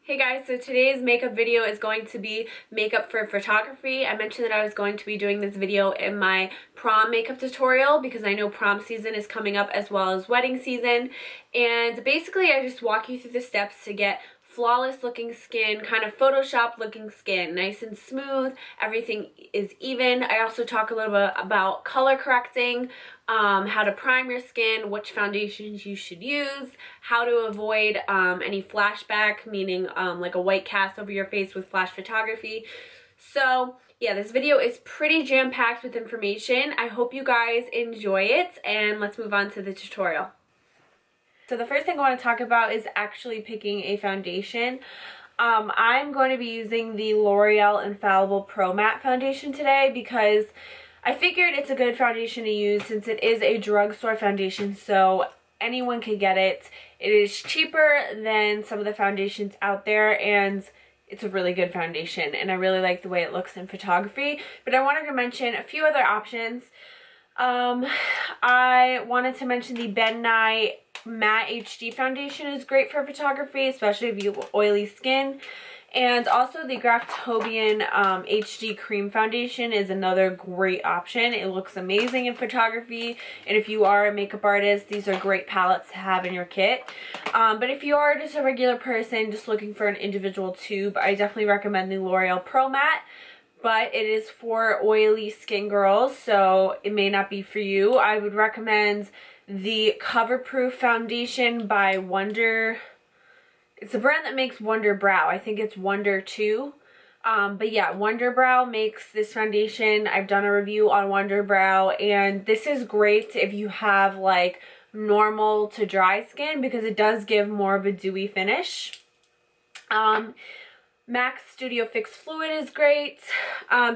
Hey guys, so today's makeup video is going to be makeup for photography. I mentioned that I was going to be doing this video in my prom makeup tutorial because I know prom season is coming up as well as wedding season. And basically I just walk you through the steps to get flawless looking skin, kind of Photoshop looking skin, nice and smooth, everything is even. I also talk a little bit about color correcting, how to prime your skin, which foundations you should use, how to avoid any flashback, meaning like a white cast over your face with flash photography. So yeah, this video is pretty jam-packed with information. I hope you guys enjoy it, and let's move on to the tutorial. So the first thing I want to talk about is actually picking a foundation. I'm going to be using the L'Oreal Infallible Pro Matte foundation today because I figured it's a good foundation to use since it is a drugstore foundation, so anyone can get it. It is cheaper than some of the foundations out there, and it's a really good foundation, and I really like the way it looks in photography. But I wanted to mention a few other options. I wanted to mention the Ben Nye Matte HD foundation is great for photography, especially if you have oily skin. And also the Graftobian HD cream foundation is another great option. It looks amazing in photography, and if you are a makeup artist, these are great palettes to have in your kit. But if you are just a regular person just looking for an individual tube, I definitely recommend the L'Oreal Pro Matte. But it is for oily skin girls, so it may not be for you. I would recommend the Cover Proof foundation by Wonder. It's a brand that makes Wonder Brow. I think it's Wonder 2. But yeah, Wonder Brow makes this foundation. I've done a review on Wonder Brow, and this is great if you have like normal to dry skin because it does give more of a dewy finish. MAC Studio Fix Fluid is great.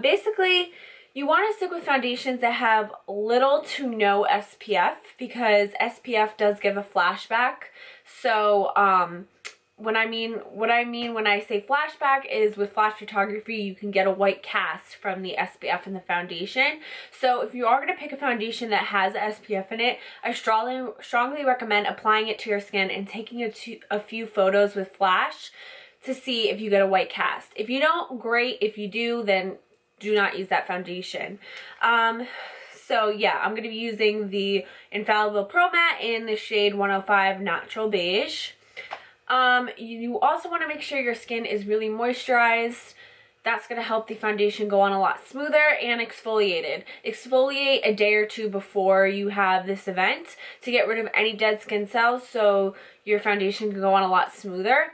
Basically, you want to stick with foundations that have little to no SPF because SPF does give a flashback. So, what I mean when I say flashback is with flash photography, you can get a white cast from the SPF in the foundation. So if you are going to pick a foundation that has SPF in it, I strongly recommend applying it to your skin and taking a few photos with flash to see if you get a white cast. If you don't, great. If you do, then do not use that foundation. So yeah, I'm going to be using the Infallible Pro Matte in the shade 105 Natural Beige. You also want to make sure your skin is really moisturized. That's going to help the foundation go on a lot smoother, and exfoliated. Exfoliate a day or two before you have this event to get rid of any dead skin cells so your foundation can go on a lot smoother.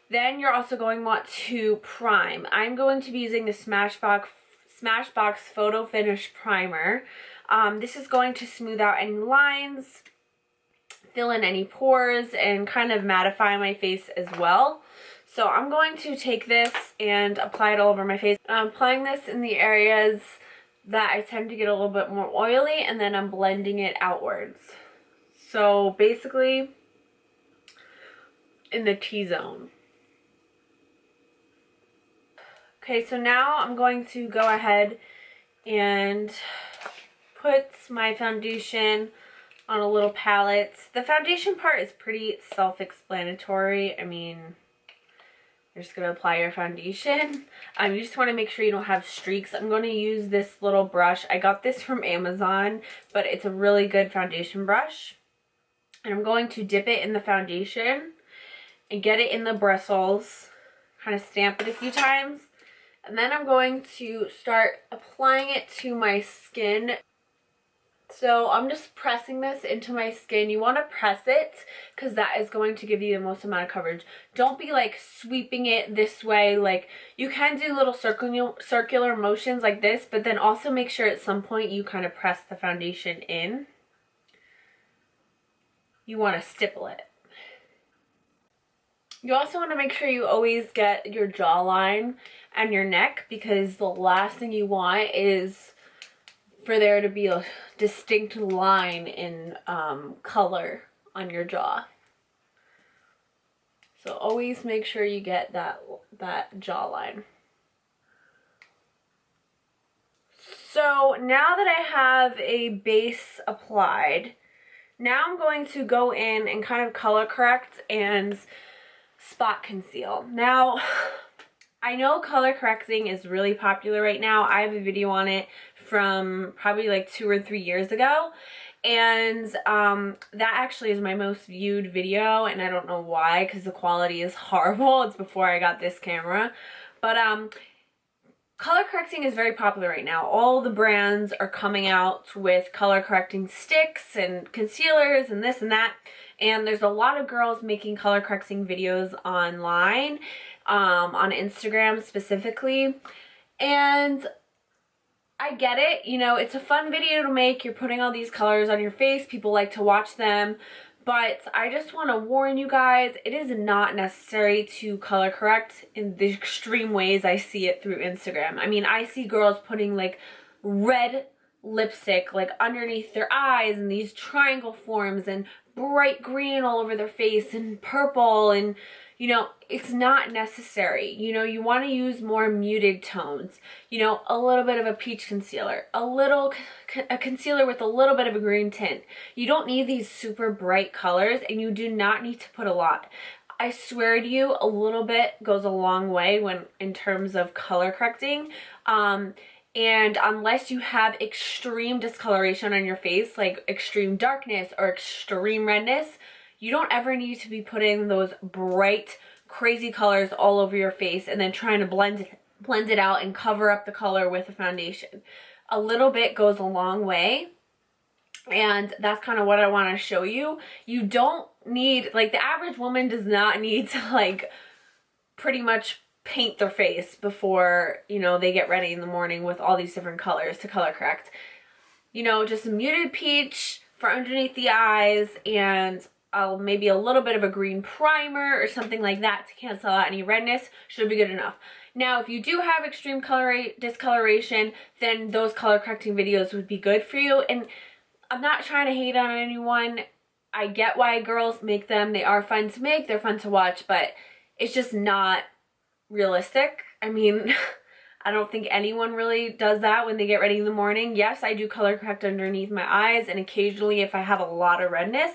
Then you're also going to want to prime. I'm going to be using the Smashbox Photo Finish Primer. This is going to smooth out any lines, fill in any pores, and kind of mattify my face as well. So I'm going to take this and apply it all over my face. I'm applying this in the areas that I tend to get a little bit more oily, and then I'm blending it outwards. So basically in the T-zone. Okay, so now I'm going to go ahead and put my foundation on a little palette. The foundation part is pretty self-explanatory. I mean, you're just going to apply your foundation. You just want to make sure you don't have streaks. I'm going to use this little brush. I got this from Amazon, but it's a really good foundation brush. And I'm going to dip it in the foundation and get it in the bristles. Kind of stamp it a few times. And then I'm going to start applying it to my skin. So I'm just pressing this into my skin. You want to press it because that is going to give you the most amount of coverage. Don't be like sweeping it this way. Like, you can do little circular motions like this, but then also make sure at some point you kind of press the foundation in. You want to stipple it. You also want to make sure you always get your jawline and your neck, because the last thing you want is for there to be a distinct line in color on your jaw. So always make sure you get that jawline. So now that I have a base applied, now I'm going to go in and kind of color correct and spot conceal. Now, I know color correcting is really popular right now. I have a video on it from probably like 2 or 3 years ago. And that actually is my most viewed video, and I don't know why, because the quality is horrible. It's before I got this camera. But color correcting is very popular right now. All the brands are coming out with color correcting sticks and concealers and this and that. And there's a lot of girls making color correcting videos online, on Instagram specifically. And I get it, you know, it's a fun video to make. You're putting all these colors on your face. People like to watch them. But I just want to warn you guys, it is not necessary to color correct in the extreme ways I see it through Instagram. I mean, I see girls putting like red lipstick like underneath their eyes and these triangle forms and bright green all over their face and purple, and you know, it's not necessary. You know, you want to use more muted tones. You know, a little bit of a peach concealer, a concealer with a little bit of a green tint. You don't need these super bright colors, and you do not need to put a lot. I swear to you, a little bit goes a long way when in terms of color correcting. And unless you have extreme discoloration on your face, like extreme darkness or extreme redness, you don't ever need to be putting those bright, crazy colors all over your face and then trying to blend it out and cover up the color with a foundation. A little bit goes a long way, and that's kind of what I want to show you. You don't need, like, the average woman does not need to, like, pretty much paint their face before, you know, they get ready in the morning with all these different colors to color correct. You know, just a muted peach for underneath the eyes, and maybe a little bit of a green primer or something like that to cancel out any redness should be good enough. Now, if you do have extreme discoloration, then those color correcting videos would be good for you. And I'm not trying to hate on anyone. I get why girls make them. They are fun to make. They're fun to watch, but it's just not realistic. I mean, I don't think anyone really does that when they get ready in the morning. Yes, I do color correct underneath my eyes and occasionally if I have a lot of redness.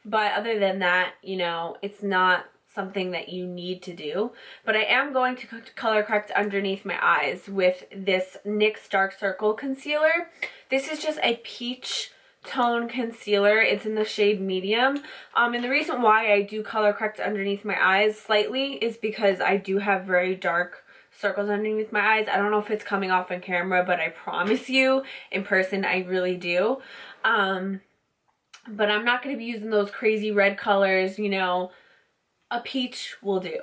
But other than that, you know, it's not something that you need to do. But I am going to color correct underneath my eyes with this NYX Dark Circle Concealer. This is just a peach tone concealer. It's in the shade medium. And the reason why I do color correct underneath my eyes slightly is because I do have very dark circles underneath my eyes. I don't know if it's coming off on camera, but I promise you in person I really do. But I'm not going to be using those crazy red colors, you know. A peach will do.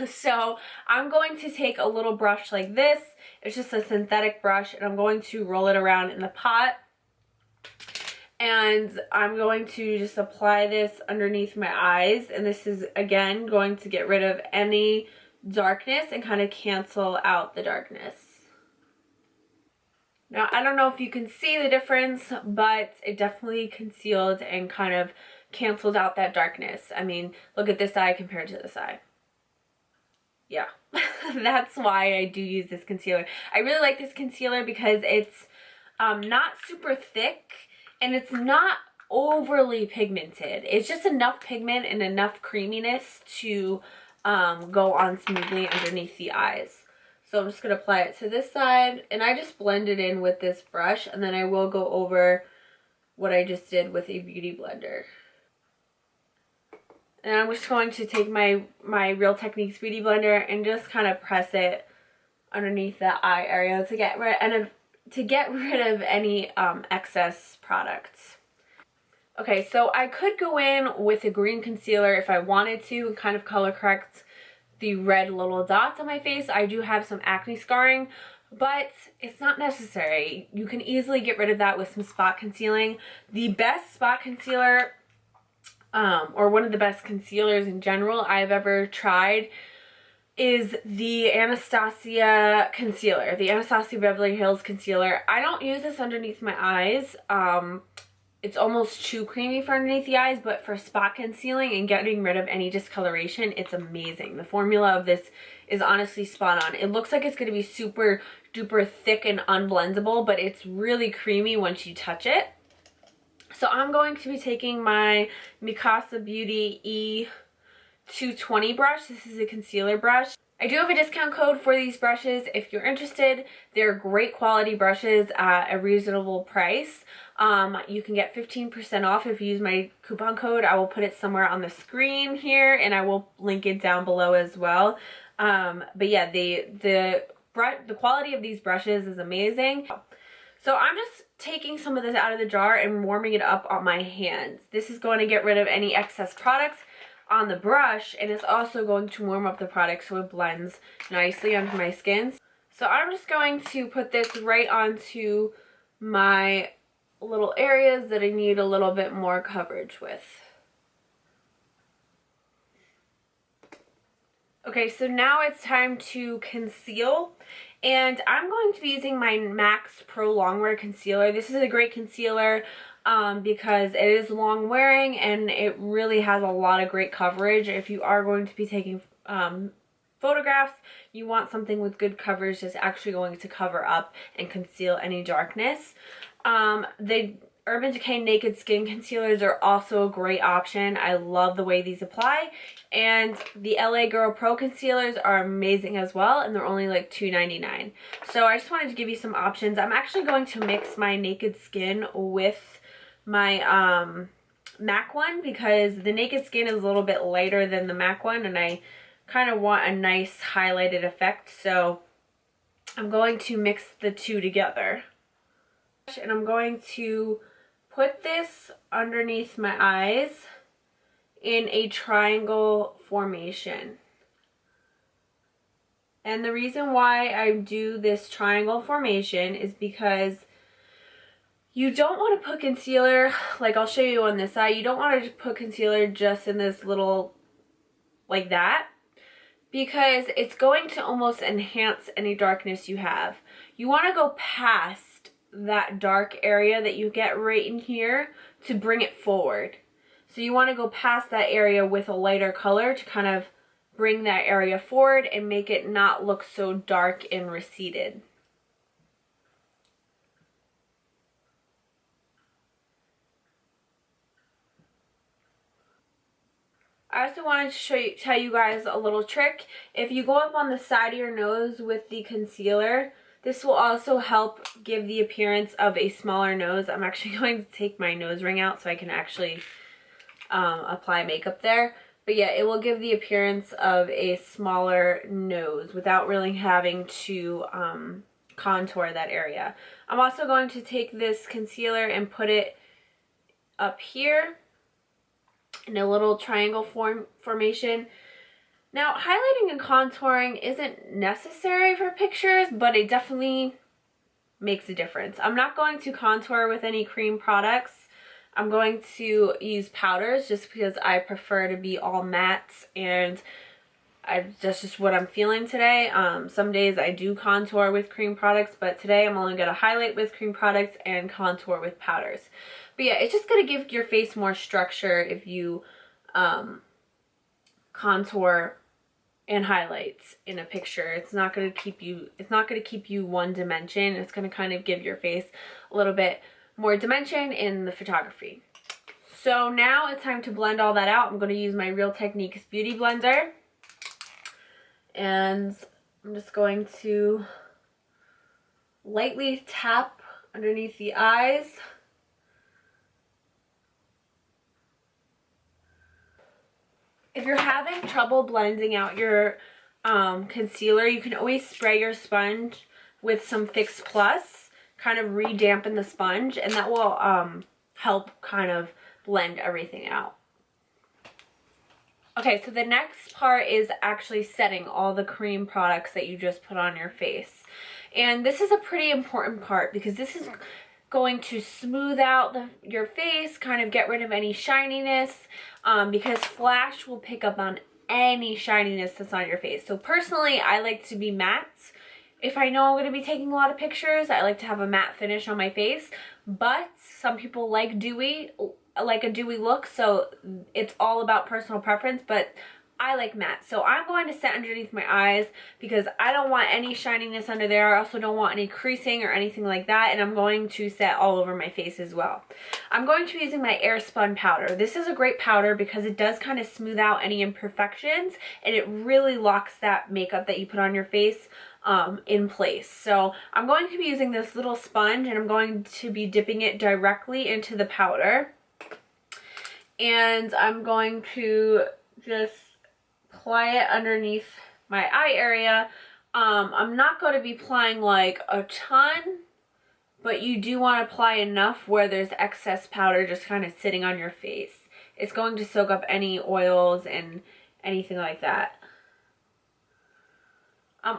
So I'm going to take a little brush like this. It's just a synthetic brush, and I'm going to roll it around in the pot. And I'm going to just apply this underneath my eyes. And this is, again, going to get rid of any darkness and kind of cancel out the darkness. Now, I don't know if you can see the difference, but it definitely concealed and kind of canceled out that darkness. I mean, look at this eye compared to this eye. Yeah, that's why I do use this concealer. I really like this concealer because it's not super thick and it's not overly pigmented. It's just enough pigment and enough creaminess to go on smoothly underneath the eyes. So I'm just going to apply it to this side, and I just blend it in with this brush, and then I will go over what I just did with a beauty blender. And I'm just going to take my Real Techniques beauty blender and just kind of press it underneath the eye area to get rid of any excess products. Okay, so I could go in with a green concealer if I wanted to and kind of color correct the red little dots on my face. I do have some acne scarring, but it's not necessary. You can easily get rid of that with some spot concealing. The best spot concealer, or one of the best concealers in general I've ever tried, is the Anastasia concealer, the Anastasia Beverly Hills concealer. I don't use this underneath my eyes. It's almost too creamy for underneath the eyes, but for spot concealing and getting rid of any discoloration, it's amazing. The formula of this is honestly spot on. It looks like it's going to be super duper thick and unblendable, but it's really creamy once you touch it. So I'm going to be taking my Mikasabeauty 220 brush. This is a concealer brush. I do have a discount code for these brushes if you're interested. They're great quality brushes at a reasonable price. You can get 15% off if you use my coupon code. I will put it somewhere on the screen here, and I will link it down below as well. But yeah, the quality of these brushes is amazing. So I'm just taking some of this out of the jar and warming it up on my hands. This is going to get rid of any excess products on the brush, and it's also going to warm up the product so it blends nicely onto my skin. So I'm just going to put this right onto my little areas that I need a little bit more coverage with. Okay, so now it's time to conceal, and I'm going to be using my MAC Pro Longwear Concealer. This is a great concealer because it is long wearing and it really has a lot of great coverage. If you are going to be taking photographs, you want something with good coverage that's actually going to cover up and conceal any darkness. The Urban Decay Naked Skin Concealers are also a great option. I love the way these apply. And the LA Girl Pro Concealers are amazing as well, and they're only like $2.99. So I just wanted to give you some options. I'm actually going to mix my Naked Skin with my MAC one because the Naked Skin is a little bit lighter than the MAC one, and I kind of want a nice highlighted effect. So I'm going to mix the two together. And I'm going to put this underneath my eyes in a triangle formation. And the reason why I do this triangle formation is because you don't want to put concealer, like I'll show you on this side, you don't want to put concealer just in this little, like that, because it's going to almost enhance any darkness you have. You want to go past that dark area that you get right in here to bring it forward. So you want to go past that area with a lighter color to kind of bring that area forward and make it not look so dark and receded. I also wanted to tell you guys a little trick. If you go up on the side of your nose with the concealer, this will also help give the appearance of a smaller nose. I'm actually going to take my nose ring out so I can actually apply makeup there. But yeah, it will give the appearance of a smaller nose without really having to contour that area. I'm also going to take this concealer and put it up here in a little triangle formation. Now, highlighting and contouring isn't necessary for pictures, but it definitely makes a difference. I'm not going to contour with any cream products. I'm going to use powders just because I prefer to be all mattes, and that's just what I'm feeling today. Some days I do contour with cream products, but today I'm only going to highlight with cream products and contour with powders. But yeah, it's just going to give your face more structure if you contour and highlights in a picture. It's not going to keep you one dimension. It's going to kind of give your face a little bit more dimension in the photography. So now it's time to blend all that out. I'm going to use my Real Techniques Beauty Blender, and I'm just going to lightly tap underneath the eyes. If you're having trouble blending out your concealer, you can always spray your sponge with some Fix Plus, kind of re-dampen the sponge, and that will help kind of blend everything out. Okay, so the next part is actually setting all the cream products that you just put on your face. And this is a pretty important part because this is going to smooth out your face, kind of get rid of any shininess, because flash will pick up on any shininess that's on your face. So personally, I like to be matte. If I know I'm going to be taking a lot of pictures, I like to have a matte finish on my face, but some people like a dewy look, so it's all about personal preference. But I like matte. So I'm going to set underneath my eyes because I don't want any shininess under there. I also don't want any creasing or anything like that. And I'm going to set all over my face as well. I'm going to be using my Airspun powder. This is a great powder because it does kind of smooth out any imperfections, and it really locks that makeup that you put on your face in place. So I'm going to be using this little sponge, and I'm going to be dipping it directly into the powder. And I'm going to just apply it underneath my eye area. I'm not going to be applying like a ton, but you do want to apply enough where there's excess powder just kind of sitting on your face. It's going to soak up any oils and anything like that. I'm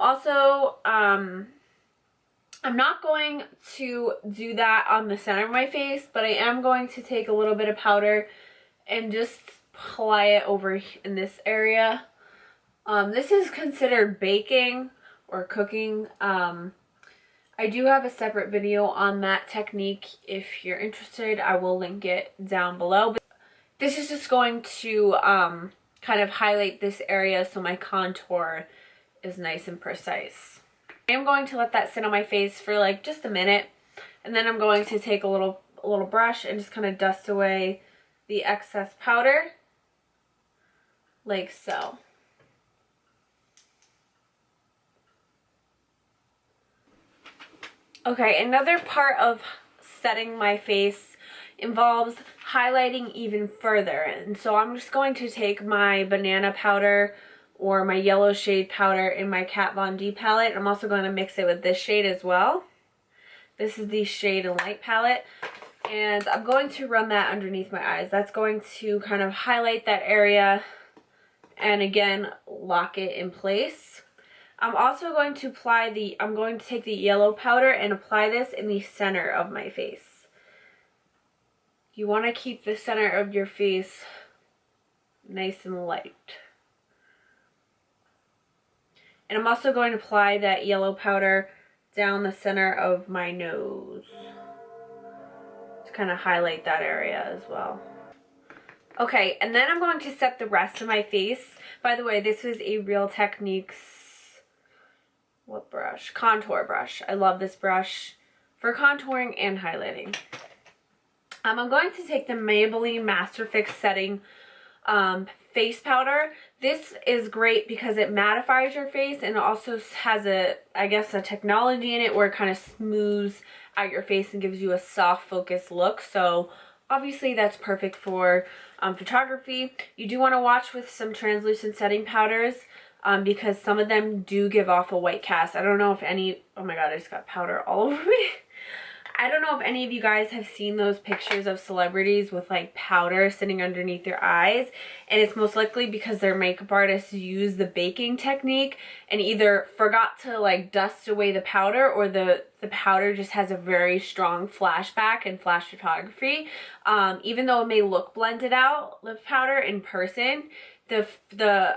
not going to do that on the center of my face, but I am going to take a little bit of powder and just apply it over in this area. This is considered baking or cooking. I do have a separate video on that technique. If you're interested, I will link it down below. But this is just going to kind of highlight this area so my contour is nice and precise. I am going to let that sit on my face for like just a minute, and then I'm going to take a little brush and just kind of dust away the excess powder like so. Okay, another part of setting my face involves highlighting even further, and so I'm just going to take my banana powder or my yellow shade powder in my Kat Von D palette, and I'm also going to mix it with this shade as well. This is the Shade and Light palette, and I'm going to run that underneath my eyes. That's going to kind of highlight that area and again lock it in place. I'm also going to I'm going to take the yellow powder and apply this in the center of my face. You want to keep the center of your face nice and light. And I'm also going to apply that yellow powder down the center of my nose to kind of highlight that area as well. Okay, and then I'm going to set the rest of my face. By the way, this is a Real Techniques, what brush? Contour brush. I love this brush for contouring and highlighting. I'm going to take the Maybelline Master Fix Setting face powder. This is great because it mattifies your face, and it also has a technology in it where it kind of smooths out your face and gives you a soft focused look. So obviously that's perfect for photography. You do want to watch with some translucent setting powders because some of them do give off a white cast. I don't know if any, oh my god, I just got powder all over me. I don't know if any of you guys have seen those pictures of celebrities with like powder sitting underneath their eyes, and it's most likely because their makeup artists use the baking technique and either forgot to like dust away the powder, or the powder just has a very strong flashback in flash photography. Even though it may look blended out, the powder in person, the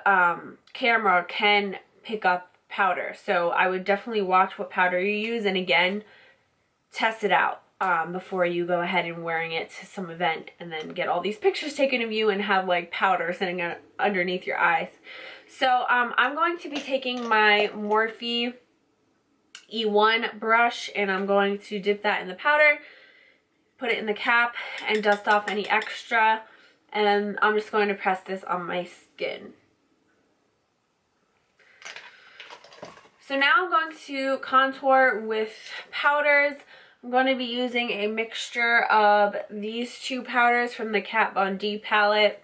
camera can pick up powder. So I would definitely watch what powder you use, and again, test it out before you go ahead and wearing it to some event and then get all these pictures taken of you and have like powder sitting underneath your eyes. So I'm going to be taking my Morphe E1 brush, and I'm going to dip that in the powder, put it in the cap, and dust off any extra, and I'm just going to press this on my skin. So now I'm going to contour with powders. I'm going to be using a mixture of these two powders from the Kat Von D palette.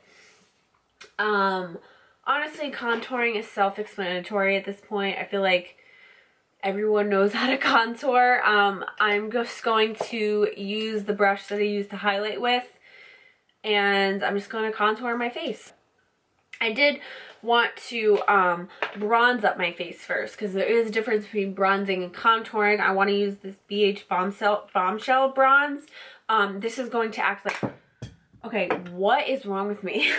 Honestly, contouring is self-explanatory at this point. I feel like everyone knows how to contour. I'm just going to use the brush that I use to highlight with, and I'm just going to contour my face. I did want to bronze up my face first because there is a difference between bronzing and contouring. I want to use this BH Bombshell bronze. This is going to act like... Okay, what is wrong with me?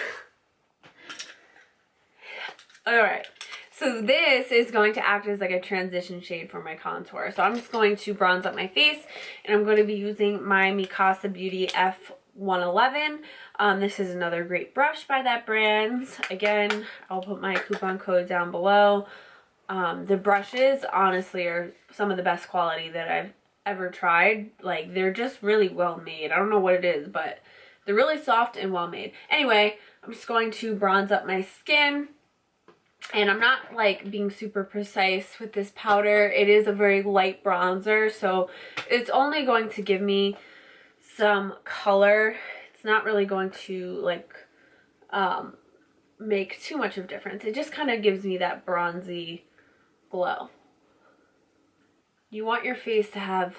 Alright, so this is going to act as like a transition shade for my contour. So I'm just going to bronze up my face, and I'm going to be using my Mikasabeauty 111. This is another great brush by that brand. Again, I'll put my coupon code down below. The brushes honestly are some of the best quality that I've ever tried. Like, they're just really well made. I don't know what it is, but they're really soft and well made. Anyway, I'm just going to bronze up my skin. And I'm not like being super precise with this powder. It is a very light bronzer, so it's only going to give me some color. It's not really going to like make too much of a difference. It just kind of gives me that bronzy glow. You want your face to have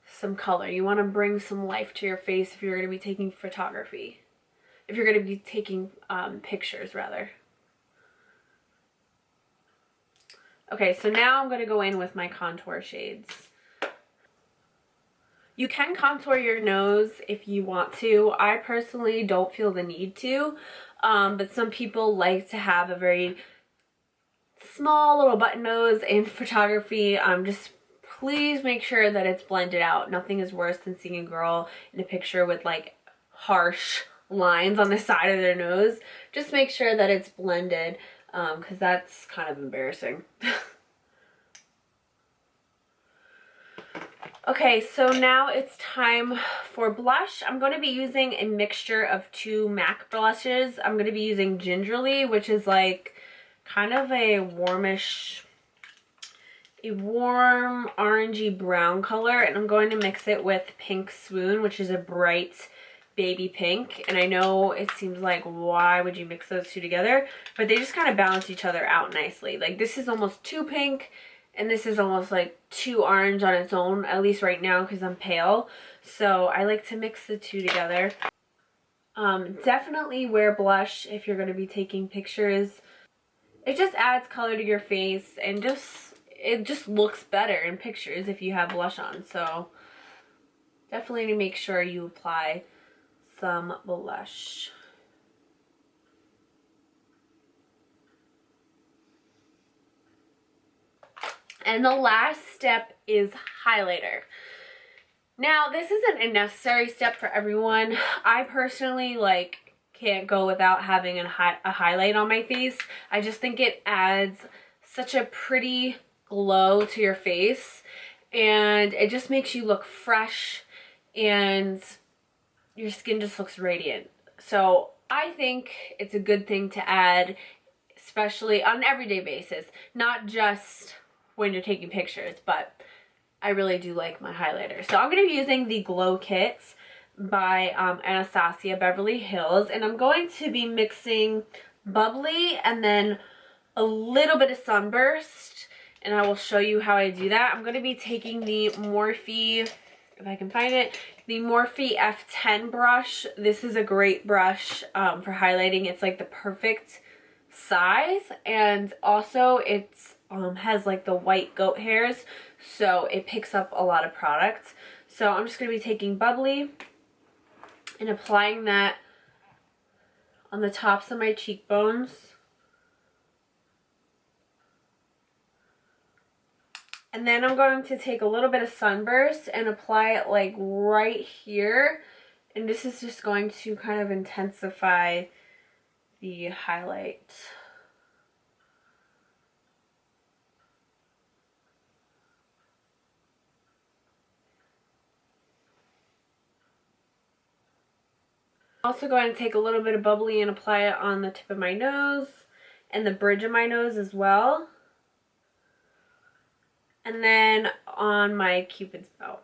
some color. You want to bring some life to your face if you're going to be taking photography. If you're going to be taking pictures, rather. Okay, so now I'm going to go in with my contour shades. You can contour your nose if you want to. I personally don't feel the need to, but some people like to have a very small little button nose in photography. Just please make sure that it's blended out. Nothing is worse than seeing a girl in a picture with like harsh lines on the side of their nose. Just make sure that it's blended, because that's kind of embarrassing. Okay, so now it's time for blush. I'm going to be using a mixture of two MAC blushes. I'm going to be using Gingerly, which is like kind of a warm orangey brown color, and I'm going to mix it with Pink Swoon, which is a bright baby pink. And I know it seems like, why would you mix those two together? But they just kind of balance each other out nicely. Like, this is almost too pink, and this is almost like too orange on its own, at least right now because I'm pale. So I like to mix the two together. Definitely wear blush if you're going to be taking pictures. It just adds color to your face, and it just looks better in pictures if you have blush on. So definitely make sure you apply some blush. And the last step is highlighter. Now, this isn't a necessary step for everyone. I personally can't go without having a highlight on my face. I just think it adds such a pretty glow to your face, and it just makes you look fresh, and your skin just looks radiant. So I think it's a good thing to add, especially on an everyday basis, not just when you're taking pictures, but I really do like my highlighter. So I'm going to be using the Glow Kits by Anastasia Beverly Hills, and I'm going to be mixing Bubbly and then a little bit of Sunburst, and I will show you how I do that. I'm going to be taking the Morphe, if I can find it, the Morphe F10 brush. This is a great brush for highlighting. It's like the perfect size, and also it's has like the white goat hairs, so it picks up a lot of product. So I'm just going to be taking Bubbly and applying that on the tops of my cheekbones. And then I'm going to take a little bit of Sunburst and apply it like right here. And this is just going to kind of intensify the highlight. Also going to take a little bit of Bubbly and apply it on the tip of my nose and the bridge of my nose as well. And then on my Cupid's bow.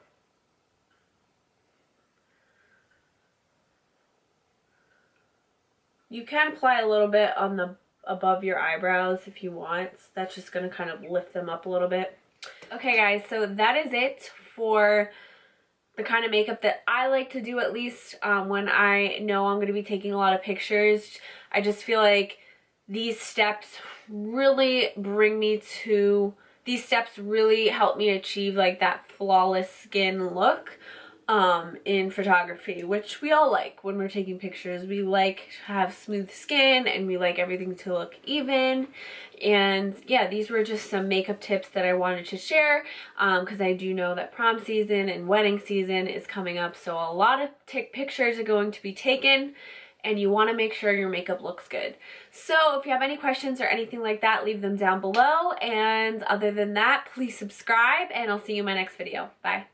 You can apply a little bit on the above your eyebrows if you want. That's just going to kind of lift them up a little bit. Okay guys, so that is it for the kind of makeup that I like to do, at least when I know I'm going to be taking a lot of pictures. I just feel like these steps really help me achieve like that flawless skin look. in photography, which we all like when we're taking pictures. We like to have smooth skin and we like everything to look even. And yeah, these were just some makeup tips that I wanted to share because I do know that prom season and wedding season is coming up, so a lot of pictures are going to be taken and you want to make sure your makeup looks good. So if you have any questions or anything like that, leave them down below. And other than that, please subscribe and I'll see you in my next video. Bye.